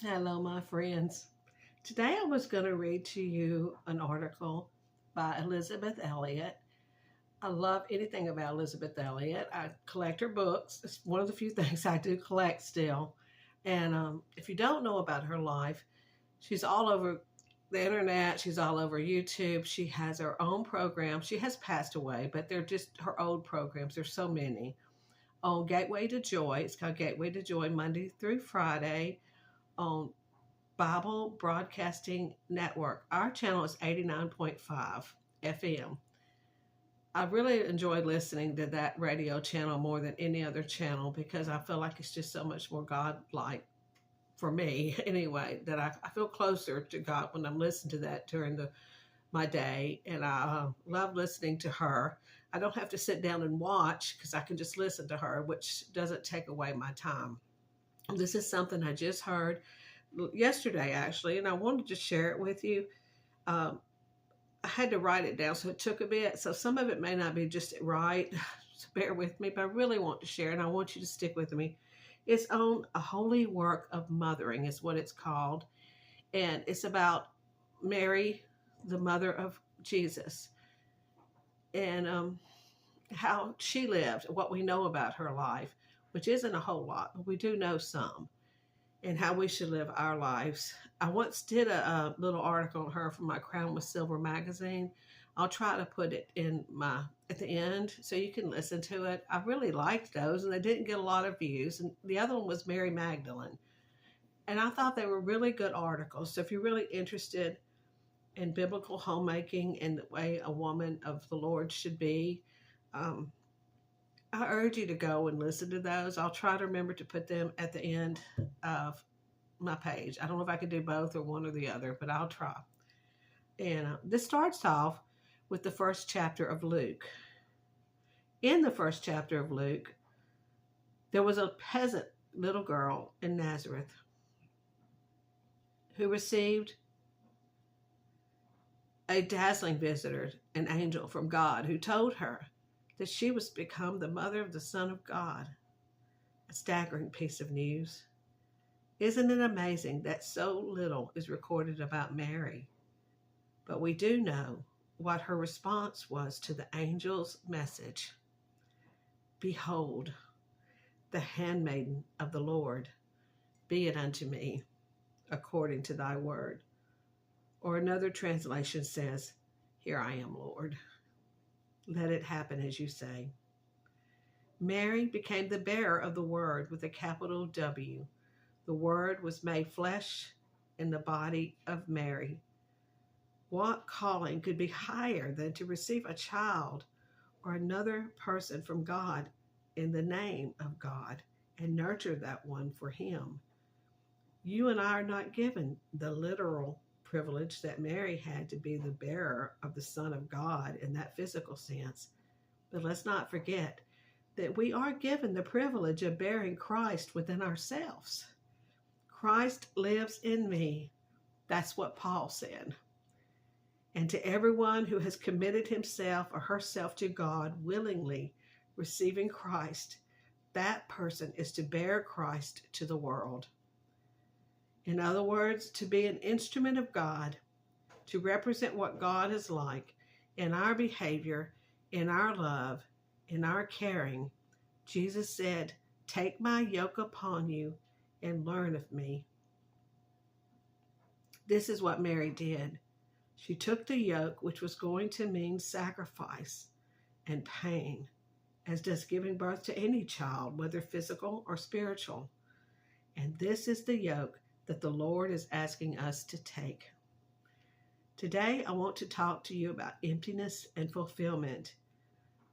Hello, my friends. Today I was going to read to you an article by Elizabeth Elliot. I love anything about Elizabeth Elliot. I collect her books. It's one of the few things I do collect still. And if you don't know about her life, she's all over the internet. She's all over YouTube. She has her own program. She has passed away, but they're just her old programs. There's so many. On Gateway to Joy, it's called Gateway to Joy, Monday through Friday on Bible Broadcasting Network. Our channel is 89.5 FM. I really enjoy listening to that radio channel more than any other channel because I feel like it's just so much more God-like for me anyway, that I feel closer to God when I'm listening to that during my day. And I love listening to her. I don't have to sit down and watch because I can just listen to her, which doesn't take away my time. This is something I just heard yesterday, actually, and I wanted to share it with you. Um, I had to write it down, so it took a bit. So some of it may not be just right, so bear with me, but I really want to share, and I want you to stick with me. It's on a holy work of mothering, is what it's called, and it's about Mary, the mother of Jesus, and how she lived, what we know about her life, which isn't a whole lot, but we do know some, and how we should live our lives. I once did a little article on her from my Crown with Silver magazine. I'll try to put it at the end so you can listen to it. I really liked those, and they didn't get a lot of views. And the other one was Mary Magdalene. And I thought they were really good articles. So if you're really interested in biblical homemaking and the way a woman of the Lord should be, um, I urge you to go and listen to those. I'll try to remember to put them at the end of my page. I don't know if I can do both or one or the other, but I'll try. And this starts off with the first chapter of Luke. In the first chapter of Luke, there was a peasant little girl in Nazareth who received a dazzling visitor, an angel from God, who told her that she was become the mother of the Son of God. A staggering piece of news. Isn't it amazing that so little is recorded about Mary? But we do know what her response was to the angel's message. Behold, the handmaiden of the Lord, be it unto me according to thy word. Or another translation says, here I am, Lord. Let it happen as you say. Mary became the bearer of the word with a capital W. The word was made flesh in the body of Mary. What calling could be higher than to receive a child or another person from God in the name of God and nurture that one for him? You and I are not given the literal privilege that Mary had to be the bearer of the Son of God in that physical sense. But let's not forget that we are given the privilege of bearing Christ within ourselves. Christ lives in me. That's what Paul said. And to everyone who has committed himself or herself to God willingly, receiving Christ, that person is to bear Christ to the world. In other words, to be an instrument of God, to represent what God is like in our behavior, in our love, in our caring. Jesus said, take my yoke upon you and learn of me. This is what Mary did. She took the yoke, which was going to mean sacrifice and pain, as does giving birth to any child, whether physical or spiritual. And this is the yoke that the Lord is asking us to take. Today, I want to talk to you about emptiness and fulfillment.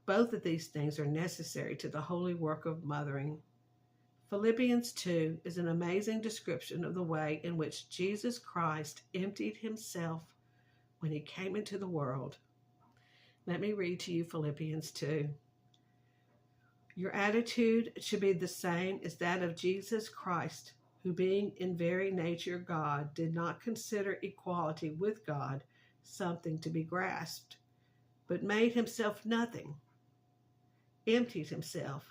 Both of these things are necessary to the holy work of mothering. Philippians 2 is an amazing description of the way in which Jesus Christ emptied himself when he came into the world. Let me read to you Philippians 2. Your attitude should be the same as that of Jesus Christ, who being in very nature God, did not consider equality with God something to be grasped, but made himself nothing, emptied himself,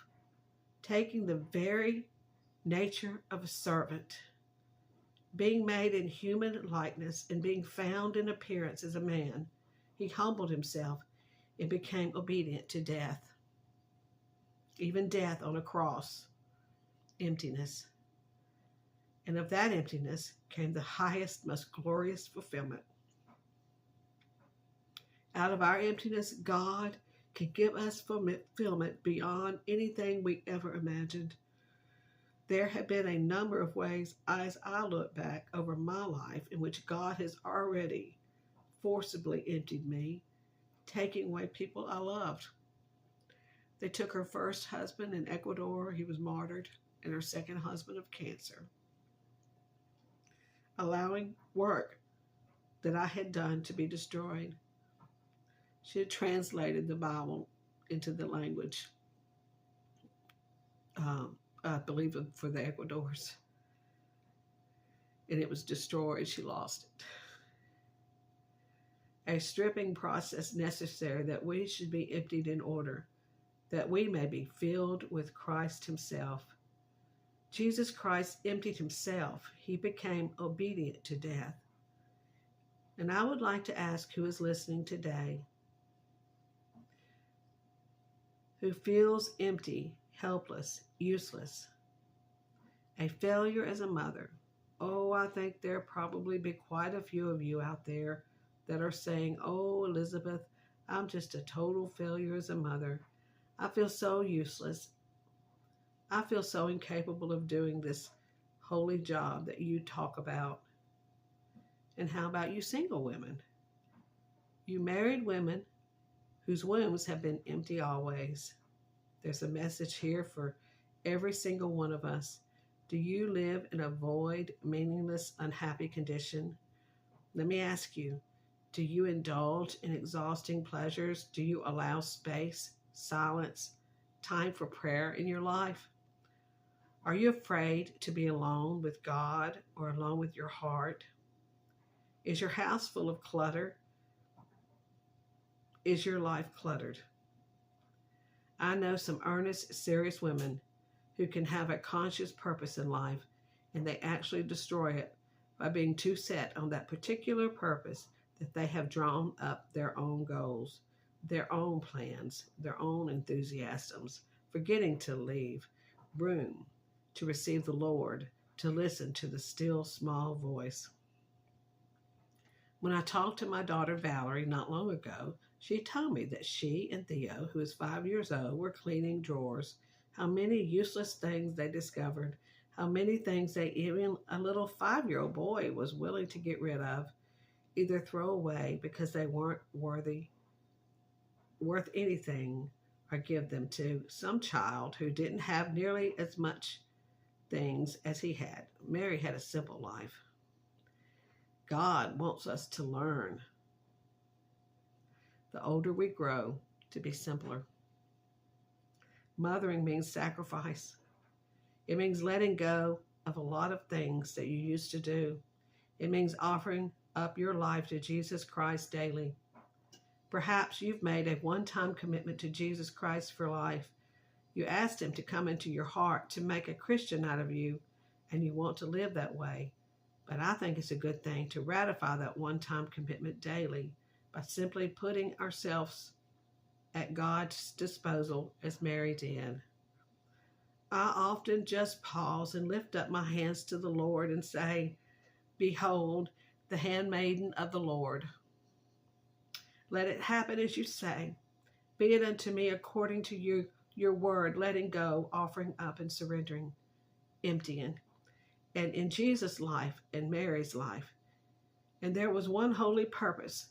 taking the very nature of a servant, Being made in human likeness and being found in appearance as a man, he humbled himself and became obedient to death, even death on a cross, emptiness. And of that emptiness came the highest, most glorious fulfillment. Out of our emptiness, God can give us fulfillment beyond anything we ever imagined. There have been a number of ways as I look back over my life in which God has already forcibly emptied me, taking away people I loved. They took her first husband in Ecuador, he was martyred, and her second husband of cancer, allowing work that I had done to be destroyed. She had translated the Bible into the language, I believe, for the Ecuadors. And it was destroyed. She lost it. A stripping process necessary that we should be emptied in order, that we may be filled with Christ himself. Jesus Christ emptied himself. He became obedient to death. And I would like to ask who is listening today, who feels empty, helpless, useless, a failure as a mother. Oh, I think there probably be quite a few of you out there that are saying, oh, Elizabeth, I'm just a total failure as a mother. I feel so useless. I feel so incapable of doing this holy job that you talk about. And how about you single women? You married women whose wombs have been empty always. There's a message here for every single one of us. Do you live in a void, meaningless, unhappy condition? Let me ask you, do you indulge in exhausting pleasures? Do you allow space, silence, time for prayer in your life? Are you afraid to be alone with God or alone with your heart? Is your house full of clutter? Is your life cluttered? I know some earnest, serious women who can have a conscious purpose in life, and they actually destroy it by being too set on that particular purpose that they have drawn up their own goals, their own plans, their own enthusiasms, forgetting to leave room to receive the Lord, to listen to the still small voice. When I talked to my daughter Valerie not long ago, she told me that she and Theo, who is 5 years old, were cleaning drawers. How many useless things they discovered. How many things they, even a little 5-year-old boy, was willing to get rid of, either throw away because they weren't worth anything, or give them to some child who didn't have nearly as much things as he had. Mary had a simple life. God wants us to learn, the older we grow, to be simpler. Mothering means sacrifice. It means letting go of a lot of things that you used to do. It means offering up your life to Jesus Christ daily. Perhaps you've made a one-time commitment to Jesus Christ for life. You asked him to come into your heart, to make a Christian out of you, and you want to live that way. But I think it's a good thing to ratify that one-time commitment daily by simply putting ourselves at God's disposal as Mary did. I often just pause and lift up my hands to the Lord and say, behold, the handmaiden of the Lord. Let it happen as you say. Be it unto me according to your word, letting go, offering up, and surrendering, emptying. And in Jesus' life and Mary's life, and there was one holy purpose.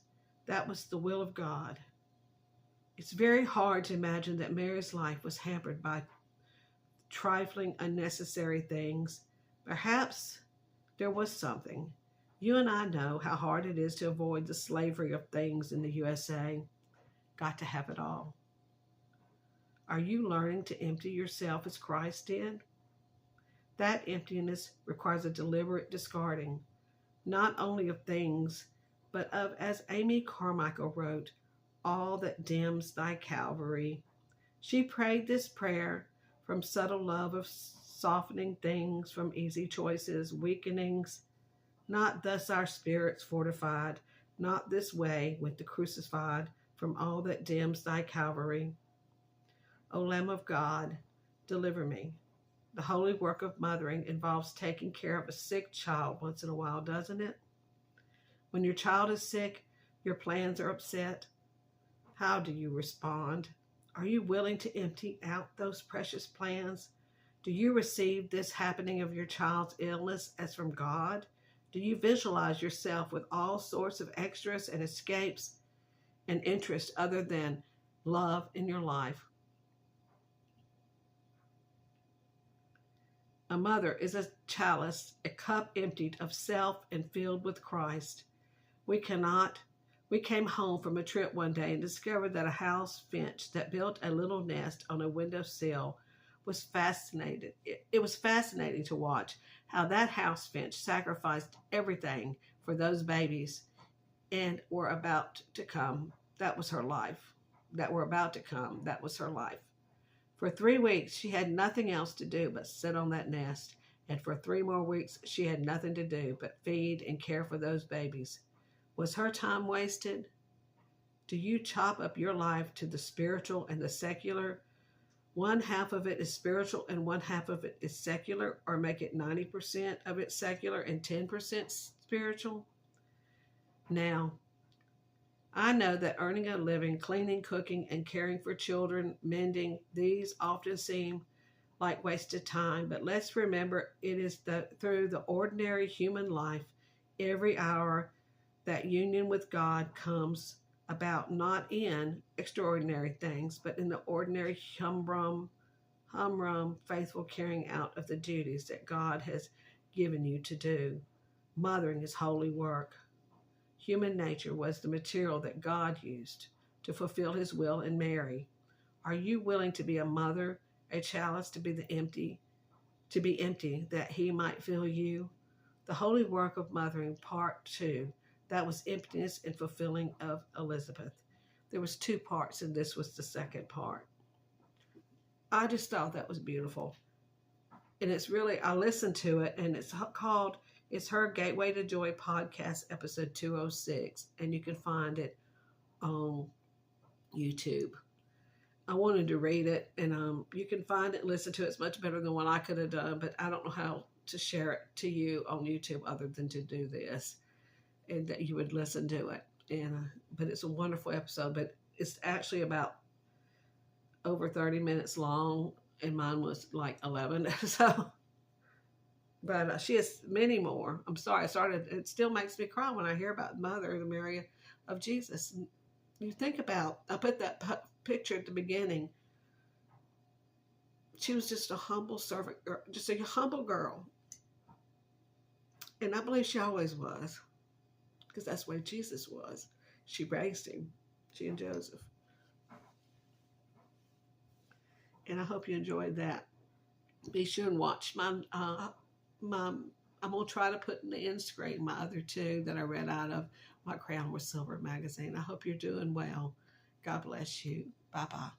That was the will of God. It's very hard to imagine that Mary's life was hampered by trifling, unnecessary things. Perhaps there was something. You and I know how hard it is to avoid the slavery of things in the USA. Got to have it all. Are you learning to empty yourself as Christ did? That emptiness requires a deliberate discarding, not only of things, but of, as Amy Carmichael wrote, all that dims thy Calvary. She prayed this prayer from subtle love of softening things, from easy choices, weakenings, Not thus our spirits fortified, not this way with the crucified, from all that dims thy Calvary. O Lamb of God, deliver me. The holy work of mothering involves taking care of a sick child once in a while, doesn't it? When your child is sick, your plans are upset. How do you respond? Are you willing to empty out those precious plans? Do you receive this happening of your child's illness as from God? Do you visualize yourself with all sorts of extras and escapes and interests other than love in your life? A mother is a chalice, a cup emptied of self and filled with Christ. We came home from a trip one day and discovered that a house finch that built a little nest on a windowsill was fascinated. It was fascinating to watch how that house finch sacrificed everything for those babies and were about to come. That was her life. That were about to come. That was her life. For 3 weeks, she had nothing else to do but sit on that nest. And for 3 more weeks, she had nothing to do but feed and care for those babies. Was her time wasted? Do you chop up your life to the spiritual and the secular? One half of it is spiritual and one half of it is secular, or make it 90% of it secular and 10% spiritual? Now, I know that earning a living, cleaning, cooking, and caring for children, mending, these often seem like wasted time, but let's remember it is through the ordinary human life, every hour, that union with God comes about, not in extraordinary things, but in the ordinary humdrum, faithful carrying out of the duties that God has given you to do. Mothering is holy work. Human nature was the material that God used to fulfill his will in Mary. Are you willing to be a mother, a chalice to be empty, that he might fill you? The holy work of mothering, part 2. That was emptiness and fulfilling of Elizabeth. There was 2 parts, and this was the second part. I just thought that was beautiful. And it's really, I listened to it, and it's her Gateway to Joy podcast, episode 206, and you can find it on YouTube. I wanted to read it, and you can find it and listen to it. It's much better than what I could have done, but I don't know how to share it to you on YouTube other than to do this, and that you would listen to it. And but it's a wonderful episode, but it's actually about over 30 minutes long, and mine was like 11. So, but she has many more. I'm sorry, it still makes me cry when I hear about Mother Mary of Jesus. And you think about, I put that picture at the beginning. She was just a humble servant girl, just a humble girl. And I believe she always was, because that's the way Jesus was. She raised him, she and Joseph. And I hope you enjoyed that. Be sure and watch I'm going to try to put in the end screen my other 2 that I read out of my Crown with Silver magazine. I hope you're doing well. God bless you. Bye-bye.